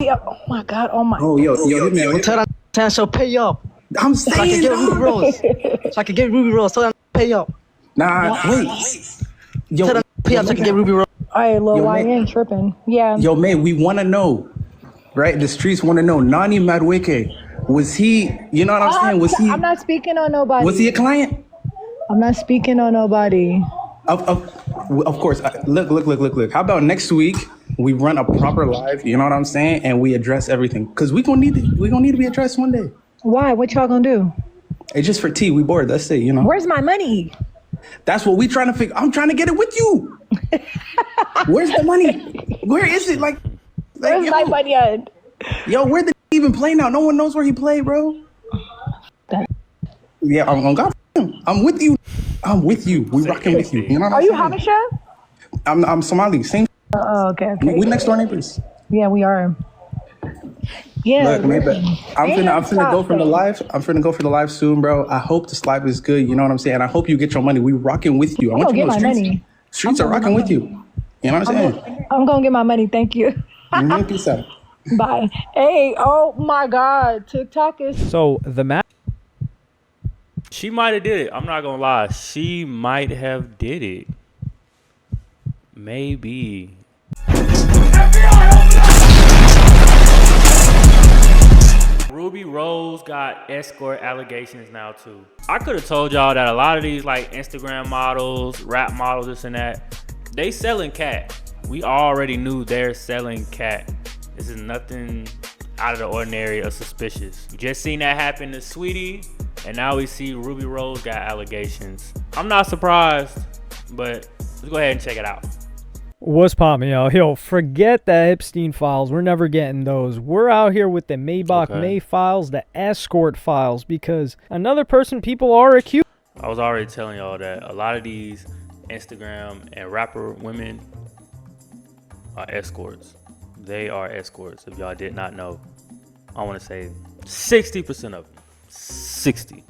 pay up. Oh my God. Oh my. Oh, yo, man. Tell that so pay up. I'm So I saying, can get Ruby Rose. So I can get Ruby Rose. Tell them pay up. Nah, wait. Yo, Tell them pay up so I can get Ruby Rose. All right, Lil, I man. ain't tripping. Yeah. Yo, man, we want to know, right? The streets want to know. Nani Madueke, was he? You know what I'm saying? Was he? I'm not speaking on nobody. Was he a client? I'm not speaking on nobody. Of course. Look. How about next week we run a proper live? You know what I'm saying? And we address everything because we gonna need to be addressed one day. Why? What y'all gonna do? It's just for tea. We bored. That's it. You know. Where's my money? That's what we trying to figure. I'm trying to get it with you. Where's the money? Where is it? Like Where's my money at? Yo, where did he even play now? No one knows where he played, bro. Yeah, I'm God. I'm with you. We rocking with you. You know what Are I'm you saying? Habesha? I'm Somali. Same. Oh, okay. We next door neighbors. Yeah, we are. Yeah. Look, maybe I'm finna go from the live. I'm finna go for the live soon, bro. I hope this live is good. You know what I'm saying? I hope you get your money. We rocking with you. I want you to know streets are rocking with you. You know what I'm saying? I'm gonna get my money. Thank you. Peace out. Bye. Hey, oh my God, TikTok is So the map. She might have did it. I'm not gonna lie. She might have did it. Maybe. Ruby Rose got escort allegations now too. I could have told y'all that a lot of these like Instagram models, rap models, this and that, they selling cat. We already knew they're selling cat. This is nothing out of the ordinary or suspicious. Just seen that happen to Sweetie, and now we see Ruby Rose got allegations. I'm not surprised, but let's go ahead and check it out. What's poppin', yo? Forget the Epstein files. We're never getting those. We're out here with the Maybach May files, the Escort files, because another person people are accused. I was already telling y'all that a lot of these Instagram and rapper women are escorts. They are escorts, if y'all did not know. I want to say 60% of them. 60.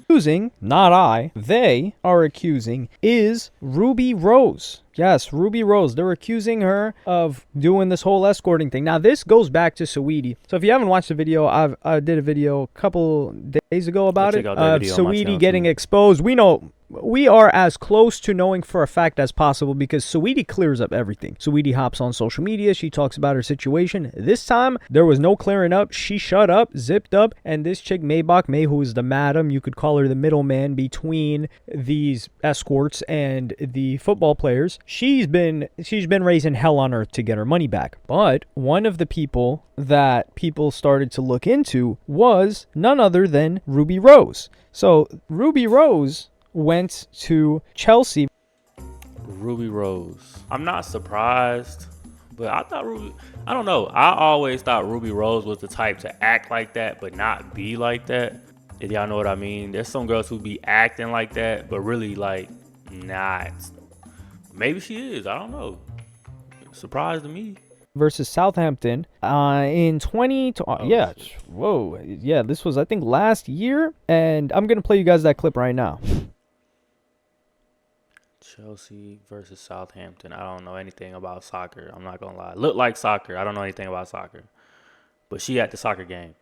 Accusing, not I, they are accusing is Ruby Rose. Yes, Ruby Rose. They're accusing her of doing this whole escorting thing. Now, this goes back to Saweetie. So if you haven't watched the video, I did a video a couple days ago about it. Saweetie getting exposed. We know we are as close to knowing for a fact as possible because Saweetie clears up everything. Saweetie hops on social media. She talks about her situation. This time, there was no clearing up. She shut up, zipped up, and this chick, Maybach May, who is the madam, you could call her the middleman between these escorts and the football players, she's been raising hell on earth to get her money back. But one of the people that people started to look into was none other than Ruby Rose. So Ruby Rose went to Chelsea. Ruby Rose. I'm not surprised, but I don't know. I always thought Ruby Rose was the type to act like that, but not be like that. If y'all know what I mean. There's some girls who be acting like that, but really like not. Maybe she is. I don't know. Surprised to me. Versus Southampton in 20. This was I think last year, and I'm gonna play you guys that clip right now. Chelsea versus Southampton. I don't know anything about soccer. I'm not gonna lie. Look like soccer. I don't know anything about soccer, but she at the soccer game.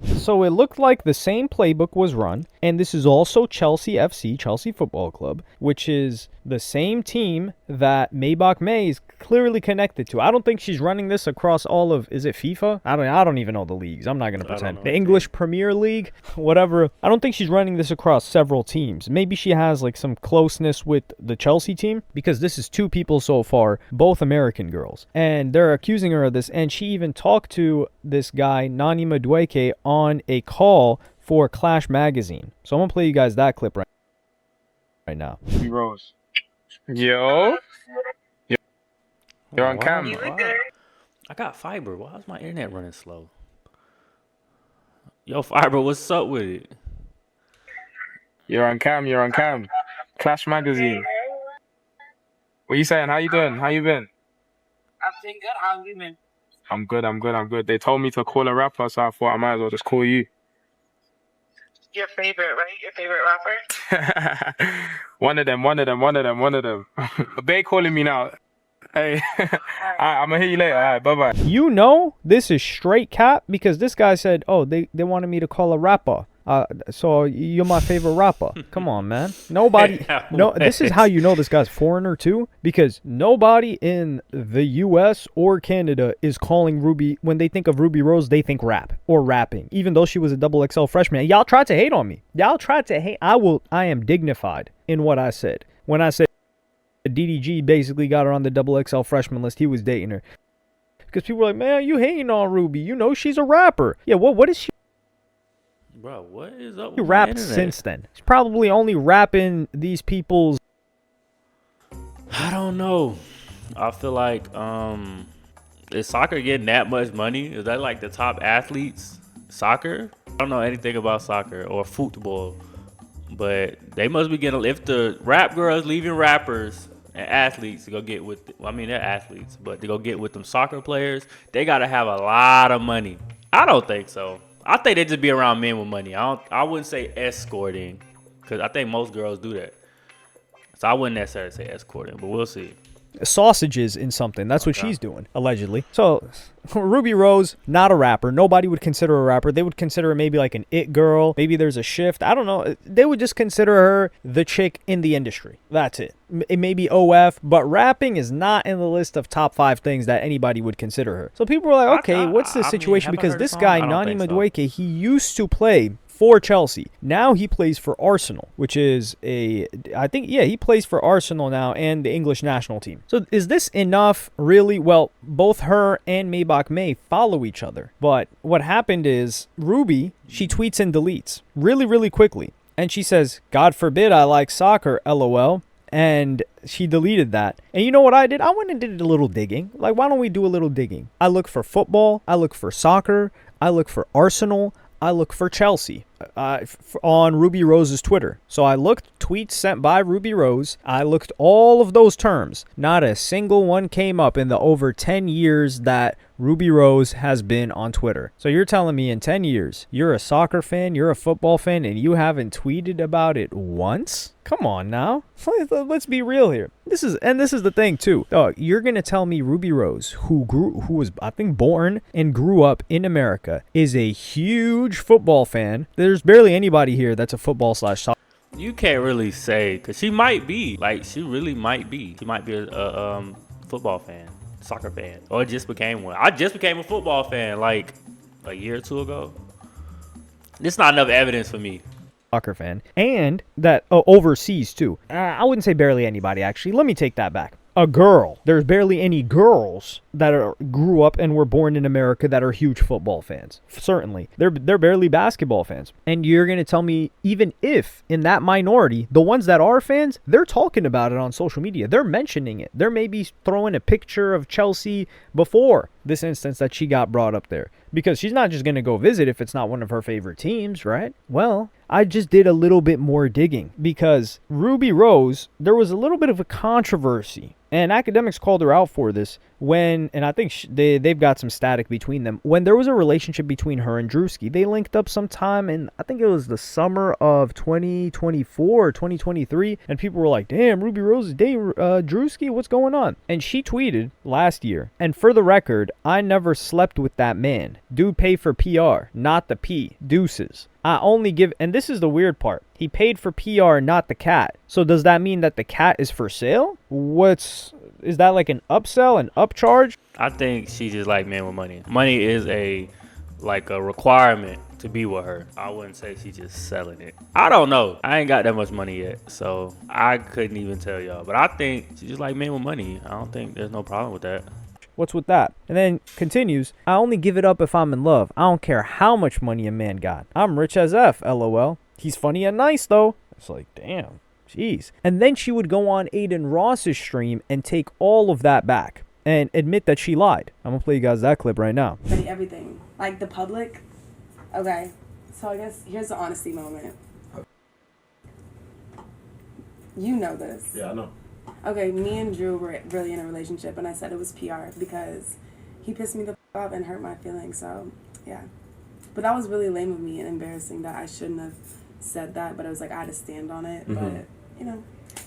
So it looked like the same playbook was run, and this is also Chelsea FC, Chelsea Football Club, which is the same team that Maybach May is clearly connected to. I don't think she's running this across all of, is it FIFA? I don't even know the leagues. I'm not going to pretend. The English Premier League, whatever. I don't think she's running this across several teams. Maybe she has like some closeness with the Chelsea team, because this is two people so far, both American girls, and they're accusing her of this, and she even talked to this guy, Nani Madueke, on a call for Clash Magazine. So I'm going to play you guys that clip right now. Rose. Yo. You're on camera. I got fiber. Why is my internet running slow? Yo, fiber, what's up with it? You're on cam. Clash Magazine. What you saying? How you doing? How you been? I'm doing good. How have you been? I'm good. They told me to call a rapper, so I thought I might as well just call you. Your favorite, right? Your favorite rapper? One of them. They calling me now. Hey, I'm gonna hit you later. All right, bye bye. You know this is straight cap because this guy said, oh, they wanted me to call a rapper. So you're my favorite rapper. Come on, man. Nobody. No, this is how you know this guy's foreigner too, because nobody in the U.S. or Canada is calling Ruby. When they think of Ruby Rose, they think rap or rapping, even though she was a double XL freshman. Y'all tried to hate on me. Y'all tried to hate. I am dignified in what I said when I said DDG basically got her on the double XL freshman list. He was dating her because people were like, man, you hating on Ruby. You know she's a rapper. Yeah, what is she? Bro, what is up He with rapped my internet? since then. He's probably only rapping these people's. I don't know. I feel like is soccer getting that much money? Is that like the top athletes? Soccer? I don't know anything about soccer or football, but they must be getting. If the rap girls leaving rappers and athletes to go get with, well, I mean they're athletes, but to go get with them soccer players, they gotta have a lot of money. I don't think so. I think they just be around men with money. I wouldn't say escorting, because I think most girls do that. So I wouldn't necessarily say escorting, but we'll see. Sausages in something. That's what she's doing, allegedly. So, Ruby Rose, not a rapper. Nobody would consider her a rapper. They would consider her maybe like an it girl. Maybe there's a shift. I don't know. They would just consider her the chick in the industry. That's it. It may be OF, but rapping is not in the list of top 5 things that anybody would consider her. So people were like, okay, what's the situation? Because this guy, Nani Madueke, he used to play for Chelsea. Now he plays for Arsenal, which is he plays for Arsenal now and the English national team. So is this enough, really? Well, both her and Maybach May follow each other. But what happened is Ruby, she tweets and deletes really, really quickly. And she says, God forbid I like soccer, LOL. And she deleted that. And you know what I did? I went and did a little digging. Like, why don't we do a little digging? I look for football. I look for soccer. I look for Arsenal. I look for Chelsea on Ruby Rose's Twitter. So I looked tweets sent by Ruby Rose. I looked all of those terms. Not a single one came up in the over 10 years that Ruby Rose has been on Twitter. So you're telling me in 10 years, you're a soccer fan, you're a football fan, and you haven't tweeted about it once? Come on now. Let's be real here. This is the thing too. You're going to tell me Ruby Rose, who was, I think, born and grew up in America, is a huge football fan. There's barely anybody here that's a football/soccer. You can't really say, because she might be. Like, she really might be. She might be a football fan, soccer fan, or just became one. I just became a football fan like a year or two ago. This not enough evidence for me. Soccer fan, and that overseas too. I wouldn't say barely anybody, actually. Let me take that back. A girl. There's barely any girls that grew up and were born in America that are huge football fans. Certainly. They're barely basketball fans. And you're going to tell me, even if in that minority, the ones that are fans, they're talking about it on social media. They're mentioning it. They're maybe throwing a picture of Chelsea before this instance that she got brought up there. Because she's not just going to go visit if it's not one of her favorite teams, right? Well, I just did a little bit more digging because Ruby Rose, there was a little bit of a controversy. And academics called her out for this when, and I think they've got some static between them, when there was a relationship between her and Drewski. They linked up sometime in, I think it was the summer of 2024 or 2023, and people were like, damn, Ruby Rose is dating Drewski, what's going on? And she tweeted last year, and for the record, I never slept with that man. Dude paid for PR, not the P. Deuces. I only give, and this is the weird part, he paid for PR, not the cat. So does that mean that the cat is for sale? Is that like an upsell, an upcharge? I think she just like men with money. Money is a requirement to be with her. I wouldn't say she's just selling it. I don't know. I ain't got that much money yet, so I couldn't even tell y'all. But I think she just like men with money. I don't think there's no problem with that. What's with that? And then continues, I only give it up if I'm in love. I don't care how much money a man got. I'm rich as F, LOL. He's funny and nice, though. It's like, damn, jeez. And then she would go on Aiden Ross's stream and take all of that back and admit that she lied. I'm going to play you guys that clip right now. Everything. Like the public. Okay. So I guess here's the honesty moment. You know this. Yeah, I know. Okay, me and Drew were really in a relationship, and I said it was PR because he pissed me the off and hurt my feelings, so, yeah. But that was really lame of me and embarrassing that I shouldn't have said that, but it was like I had to stand on it, but, you know.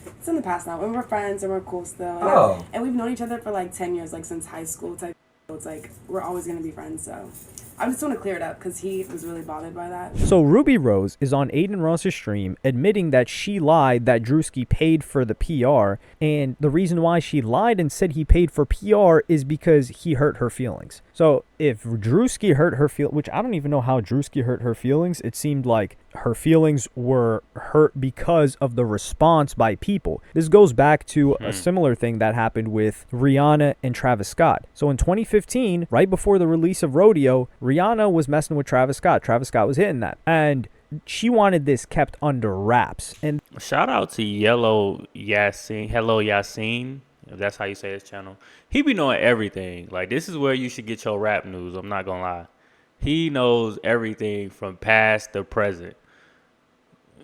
it's in the past now. And we're friends and we're cool still. And, and we've known each other for like 10 years, like since high school type. So it's like we're always gonna be friends. So I just want to clear it up because he was really bothered by that. So Ruby Rose is on Aiden Ross's stream admitting that she lied that Drewski paid for the PR, and the reason why she lied and said he paid for PR is because he hurt her feelings. So if Drewski hurt her feelings, which I don't even know how Drewski hurt her feelings, it seemed like her feelings were hurt because of the response by people. This goes back to a similar thing that happened with Rihanna and Travis Scott. So in 2015, right before the release of Rodeo, Rihanna was messing with Travis Scott. Travis Scott was hitting that. And she wanted this kept under wraps. And shout out to Yellow Yasin. Hello Yasin. If that's how you say his channel. He be knowing everything. Like, this is where you should get your rap news. I'm not going to lie. He knows everything from past to present.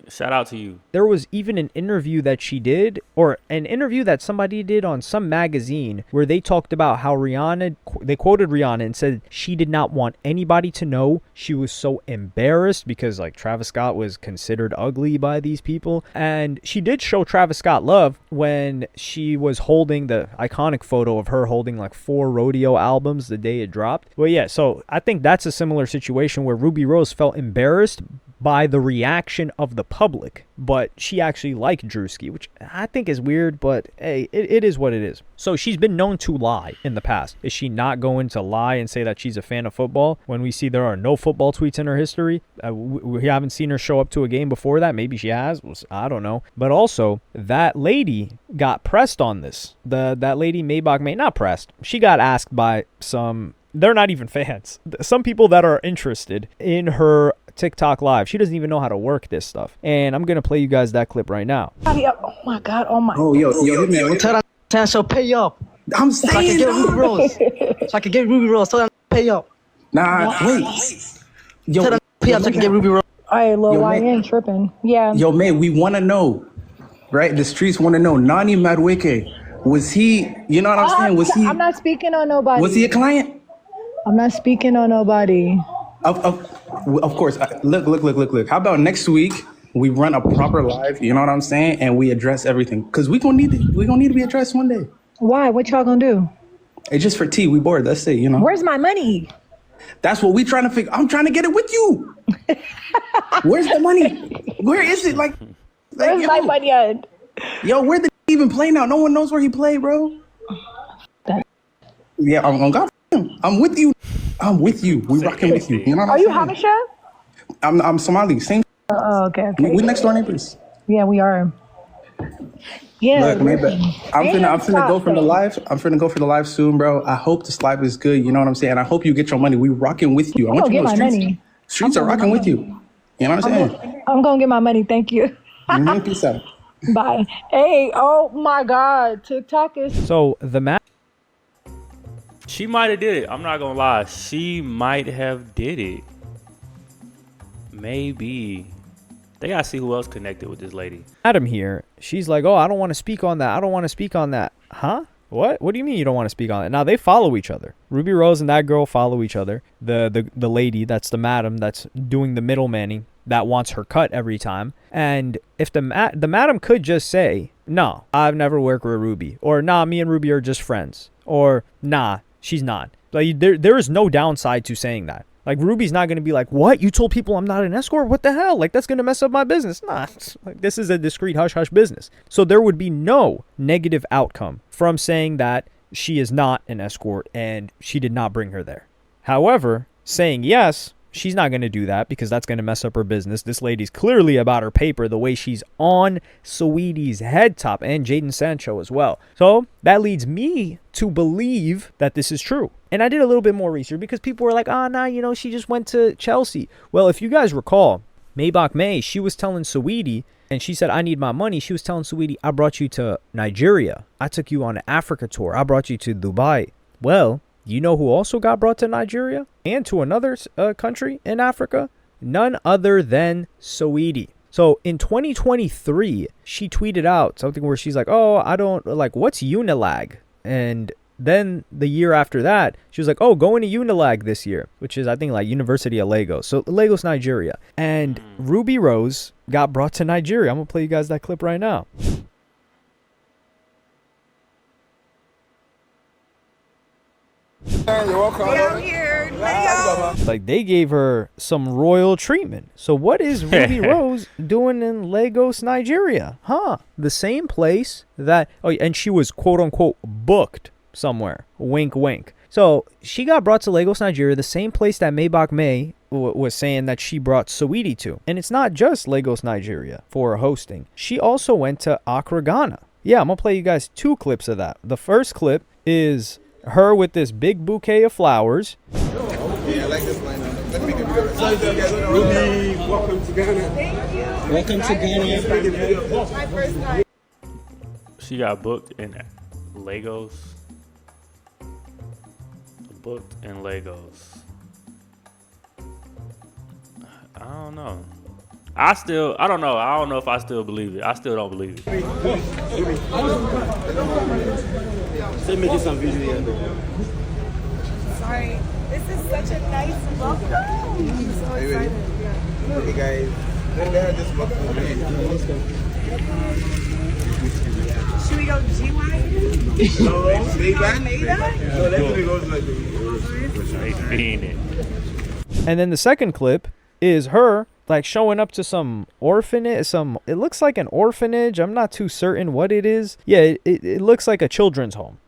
Shout out to you. There was even an interview that she did, or an interview that somebody did on some magazine, where they talked about how Rihanna, they quoted Rihanna and said she did not want anybody to know. She was so embarrassed because like Travis Scott was considered ugly by these people. And she did show Travis Scott love when she was holding the iconic photo of her holding like 4 Rodeo albums the day it dropped. Well, yeah, so I think that's a similar situation where Ruby Rose felt embarrassed by the reaction of the public, but she actually liked Drewski, which I think is weird, but hey, it is what it is. So she's been known to lie in the past. Is she not going to lie and say that she's a fan of football when we see there are no football tweets in her history? We haven't seen her show up to a game before that. Maybe she has. I don't know. But also, that lady got pressed on this. That lady, Maybach May, not pressed. She got asked by some... They're not even fans. Some people that are interested in her TikTok live. She doesn't even know how to work this stuff. And I'm going to play you guys that clip right now. Oh my God. Oh my. Oh, yo, man. Tell that she'll pay up. I'm So I saying, can get Ruby Rose. So I can get Ruby Rose. Tell them pay up. nah, wait. Yo, Tell them pay up so I can get Ruby Rose. Hey, Lil, Yo, I man. ain't tripping. Yeah. Yo, man, we want to know, right? The streets want to know. Nani Madueke, was he, you know what I'm saying? Was he, I'm not speaking on nobody. was he a client? I'm not speaking on nobody. Of course. Look. How about next week we run a proper live, you know what I'm saying? And we address everything. Because we're gonna need to be addressed one day. Why? What y'all gonna do? It's just for tea. We bored. That's it, you know? Where's my money? That's what we trying to figure. I'm trying to get it with you. Where's the money? Where is it? Like Where's yo, my money at? Yo, where did he even play now? No one knows where he played, bro. Yeah, I'm God. I'm with you. We rocking with you. You know what Are I'm you saying? Habesha? I'm Somali. Same. Oh, okay. We next door neighbors. Yeah, we are. Yeah. Look, maybe I'm finna go from the live. I'm finna go for the live soon, bro. I hope this live is good. You know what I'm saying? I hope you get your money. We rocking with you. I want you to know streets are rocking with you. You know what I'm saying? I'm gonna get my money. Thank you. Peace out. Bye. Hey, oh my God. TikTok is... so the match. She might have did it. I'm not gonna lie. She might have did it. Maybe. They gotta see who else connected with this lady. Adam here. She's like, oh, I don't want to speak on that. I don't want to speak on that. Huh? What? What do you mean you don't want to speak on it? Now they follow each other. Ruby Rose and that girl follow each other. The lady, that's the madam that's doing the middlemaning, that wants her cut every time. And if the madam could just say, no, I've never worked with Ruby, or nah, me and Ruby are just friends, or nah, she's not. Like there is no downside to saying that. Like Ruby's not going to be like, what? You told people I'm not an escort? What the hell? Like that's going to mess up my business. Nah, like this is a discreet hush hush business. So there would be no negative outcome from saying that she is not an escort and she did not bring her there. However, saying yes, she's not going to do that because that's going to mess up her business. This lady's clearly about her paper the way she's on Saweetie's head top and Jaden Sancho as well. So that leads me to believe that this is true. And I did a little bit more research because people were like, nah, you know, she just went to Chelsea. Well, if you guys recall, Maybach May, she was telling Saweetie, and she said, I need my money. She was telling Saweetie, I brought you to Nigeria. I took you on an Africa tour. I brought you to Dubai. Well, you know who also got brought to Nigeria and to another country in Africa? None other than Saweetie. So in 2023, she tweeted out something where she's like, oh, I don't like, what's Unilag? And then the year after that, she was like, oh, going to Unilag this year, which is, I think, like University of Lagos. So Lagos, Nigeria. And Ruby Rose got brought to Nigeria. I'm going to play you guys that clip right now. Like, they gave her some royal treatment. So what is Ruby Rose doing in Lagos, Nigeria? Huh? The same place that... Oh, and she was quote-unquote booked somewhere. Wink, wink. So she got brought to Lagos, Nigeria, the same place that Maybach May was saying that she brought Saweetie to. And it's not just Lagos, Nigeria for hosting. She also went to Accra, Ghana. Yeah, I'm going to play you guys 2 clips of that. The first clip is her with this big bouquet of flowers. Yeah, I like this lineup. Let me make a video. Ruby, welcome to Ghana. Thank you. Welcome to Ghana. My first time. She got booked in Lagos. Booked in Lagos. I don't know. I don't know. I don't know if I still believe it. I still don't believe it. Still making some video here. Sorry. This is such a nice welcome. I'm so excited. Hey guys. Should we go GY? No, Maybach? No, that's goes like And then the second clip is her like showing up to some orphanage, it looks like an orphanage. I'm not too certain what it is. Yeah, it looks like a children's home.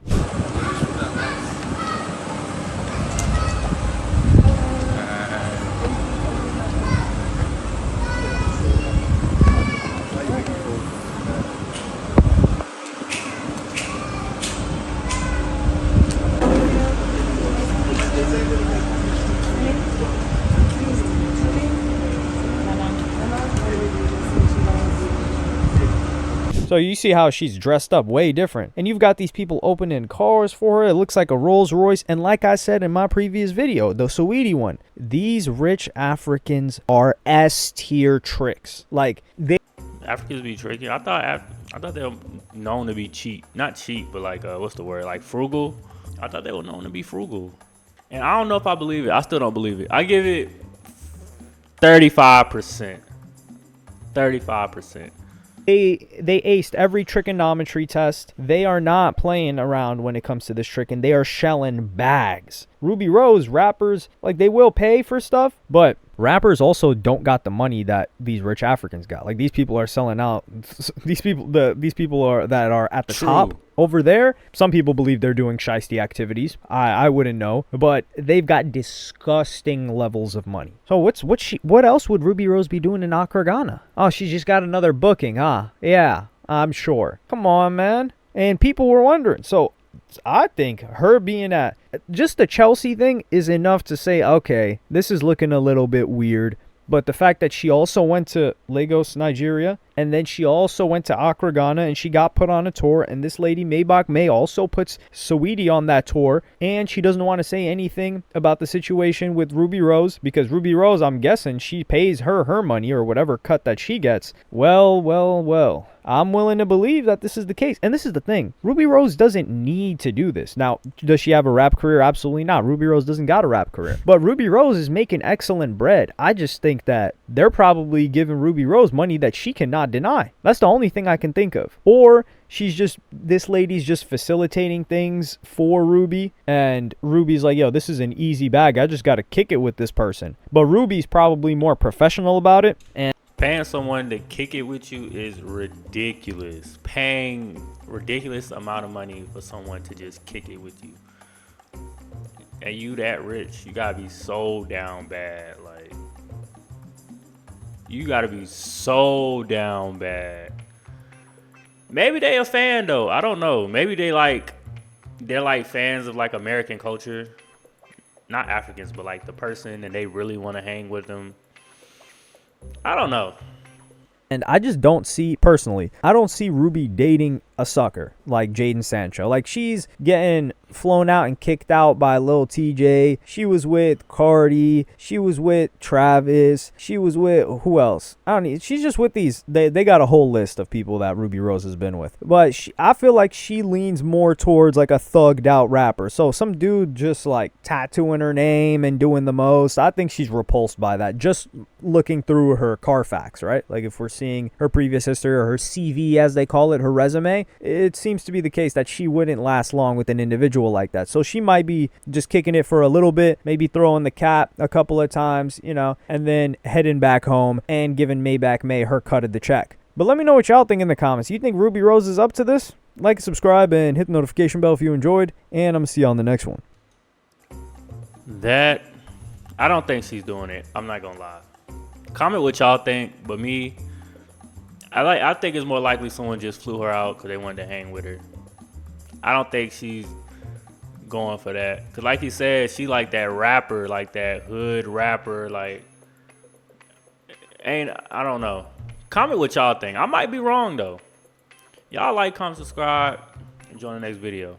So you see how she's dressed up way different. And you've got these people opening cars for her. It looks like a Rolls Royce. And like I said in my previous video, the Saweetie one, these rich Africans are S-tier tricks. Like, they... Africans be tricky. I thought they were known to be cheap. Not cheap, but like, what's the word? Like frugal. I thought they were known to be frugal. And I don't know if I believe it. I still don't believe it. I give it 35%. 35%. They aced every trigonometry test. They are not playing around when it comes to this tricking. They are shelling bags. Ruby Rose, rappers, like, they will pay for stuff, but rappers also don't got the money that these rich Africans got. Like, these people are selling out. These people are that are at the top over there. Some people believe they're doing shiesty activities. I wouldn't know, but they've got disgusting levels of money. So what else would Ruby Rose be doing in Accra, Ghana? Oh, she just got another booking, huh? Yeah, I'm sure. Come on, man. And people were wondering. So I think her being at just the Chelsea thing is enough to say, okay, this is looking a little bit weird. But the fact that she also went to Lagos, Nigeria, and then she also went to Accra, Ghana, and she got put on a tour, and this lady, Maybach May, also puts Saweetie on that tour, and she doesn't want to say anything about the situation with Ruby Rose, because Ruby Rose, I'm guessing, she pays her money, or whatever cut that she gets. Well. I'm willing to believe that this is the case. And this is the thing. Ruby Rose doesn't need to do this. Now, does she have a rap career? Absolutely not. Ruby Rose doesn't got a rap career. But Ruby Rose is making excellent bread. I just think that they're probably giving Ruby Rose money that she cannot deny. That's the only thing I can think of. Or this lady's just facilitating things for Ruby, and Ruby's like, yo, this is an easy bag. I just got to kick it with this person. But Ruby's probably more professional about it, and paying someone to kick it with you is ridiculous. Paying ridiculous amount of money for someone to just kick it with you. And you that rich, you gotta be so down bad. Like, you gotta be so down bad. Maybe they a fan though. I don't know. Maybe they're like fans of like American culture. Not Africans, but like the person, and they really want to hang with them. I don't know. And I just don't see, personally, I don't see Ruby dating a sucker like Jaden Sancho. Like, she's getting flown out and kicked out by Lil TJ. She was with Cardi. She was with Travis. She was with, who else? I don't know. She's just with these. They got a whole list of people that Ruby Rose has been with. But I feel like she leans more towards like a thugged out rapper. So some dude just like tattooing her name and doing the most. I think she's repulsed by that. Just looking through her Carfax, right? Like, if we're seeing her previous history, or her CV as they call it, her resume, it seems to be the case that she wouldn't last long with an individual like that. So she might be just kicking it for a little bit, maybe throwing the cap a couple of times, you know, and then heading back home and giving Maybach May her cut of the check. But let me know what y'all think in the comments. You think Rubi Rose is up to this? Like, subscribe, and hit the notification bell if you enjoyed. And I'm going to see you on the next one. That, I don't think she's doing it. I'm not going to lie. Comment what y'all think, but me, I think it's more likely someone just flew her out because they wanted to hang with her. I don't think she's going for that. Because like he said, she like that rapper, like that hood rapper, like, I don't know. Comment what y'all think. I might be wrong, though. Y'all like, comment, subscribe, and join the next video.